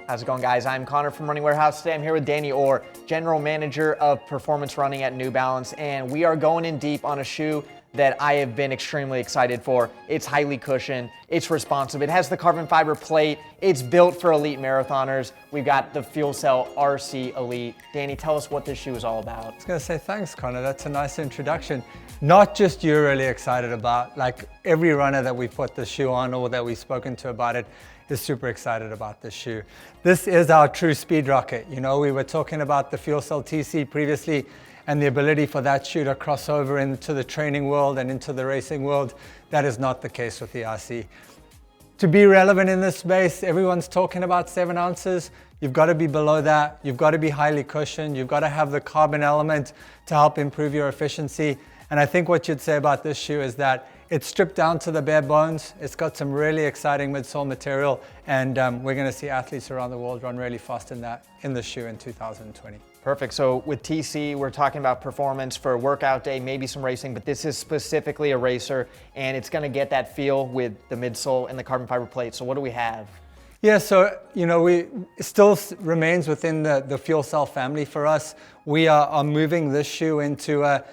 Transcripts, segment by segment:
How's it going, guys? I'm Connor from Running Warehouse. Today I'm here with Danny Orr, General Manager of Performance Running at New Balance, and we are going in deep on a shoe that I have been extremely excited for. It's highly cushioned, it's responsive, it has the carbon fiber plate, it's built for elite marathoners. We've got the FuelCell RC Elite. Danny, tell us what this shoe is all about. I was gonna say thanks, Connor. That's a nice introduction. Not just you're really excited about, like every runner that we've put the shoe on or that we've spoken to about it is super excited about this shoe. This is our true speed rocket. You know, we were talking about the FuelCell TC previously and the ability for that shoe to cross over into the training world and into the racing world. That is not the case with the RC. To be relevant in this space, everyone's talking about 7 ounces. You've got to be below that. You've got to be highly cushioned. You've got to have the carbon element to help improve your efficiency. And I think what you'd say about this shoe is that it's stripped down to the bare bones. It's got some really exciting midsole material, and we're going to see athletes around the world run really fast in this shoe in 2020. Perfect. So with TC, we're talking about performance for a workout day, maybe some racing, but this is specifically a racer, and it's going to get that feel with the midsole and the carbon fiber plate. So what do we have? Yeah, so it still remains within the FuelCell family for us. We are moving this shoe into a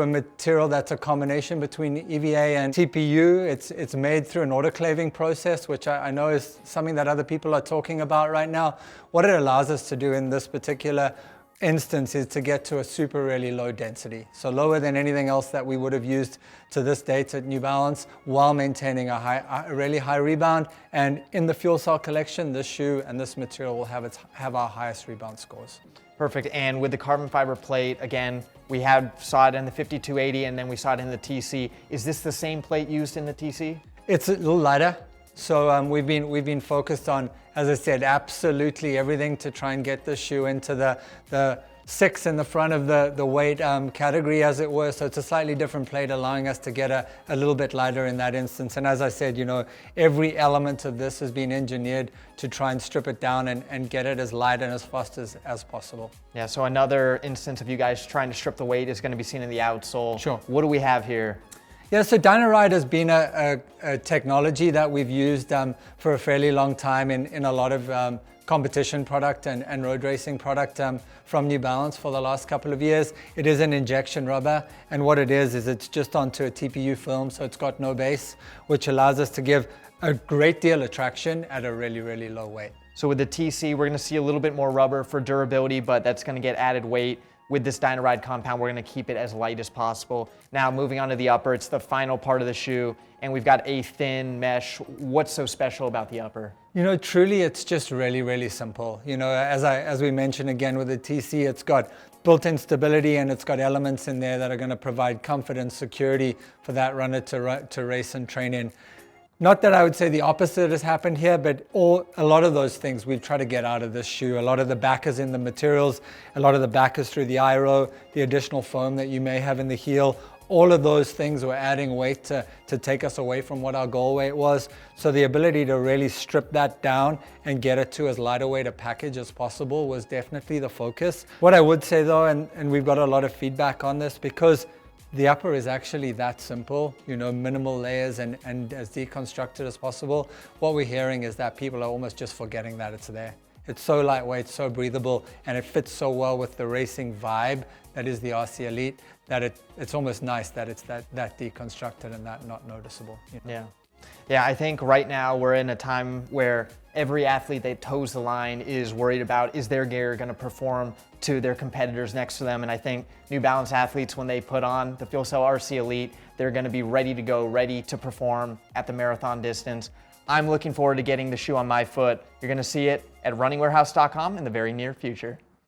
material that's a combination between EVA and TPU. It's made through an autoclaving process, which I know is something that other people are talking about right now. What it allows us to do in this particular instance is to get to a super really low density, so lower than anything else that we would have used to this date at New Balance, while maintaining a really high rebound. And in the FuelCell collection, this shoe and this material will have our highest rebound scores. Perfect. And with the carbon fiber plate, again, we saw it in the 5280 and then we saw it in the TC. Is this the same plate used in the TC? It's a little lighter. So we've been focused on, as I said, absolutely everything to try and get this shoe into the 6 in the front of the weight category, as it were. So it's a slightly different plate, allowing us to get a little bit lighter in that instance. And as I said, every element of this has been engineered to try and strip it down and get it as light and as fast as possible. Yeah, so another instance of you guys trying to strip the weight is going to be seen in the outsole. Sure. What do we have here? Yeah, so Dynaride has been a technology that we've used for a fairly long time in a lot of competition product and road racing product from New Balance for the last couple of years. It is an injection rubber, and what it is it's just onto a TPU film, so it's got no base, which allows us to give a great deal of traction at a really, really low weight. So with the TC, we're going to see a little bit more rubber for durability, but that's going to get added weight. With this Dynaride compound, we're going to keep it as light as possible. Now, moving on to the upper, it's the final part of the shoe, and we've got a thin mesh. What's so special about the upper? Truly, it's just really, really simple. As we mentioned again with the TC, it's got built-in stability and it's got elements in there that are going to provide comfort and security for that runner to race and train in. Not that I would say the opposite has happened here, but a lot of those things we've tried to get out of this shoe. A lot of the backers in the materials, a lot of the backers through the IRO, the additional foam that you may have in the heel, all of those things were adding weight to take us away from what our goal weight was. So the ability to really strip that down and get it to as light a weight a package as possible was definitely the focus. What I would say though, and we've got a lot of feedback on this, because the upper is actually that simple, minimal layers and as deconstructed as possible. What we're hearing is that people are almost just forgetting that it's there. It's so lightweight, so breathable, and it fits so well with the racing vibe that is the RC Elite that it's almost nice that it's that deconstructed and that not noticeable. Yeah, I think right now we're in a time where every athlete that toes the line is worried about, is their gear going to perform to their competitors next to them? And I think New Balance athletes, when they put on the FuelCell RC Elite, they're going to be ready to go, ready to perform at the marathon distance. I'm looking forward to getting the shoe on my foot. You're going to see it at runningwarehouse.com in the very near future.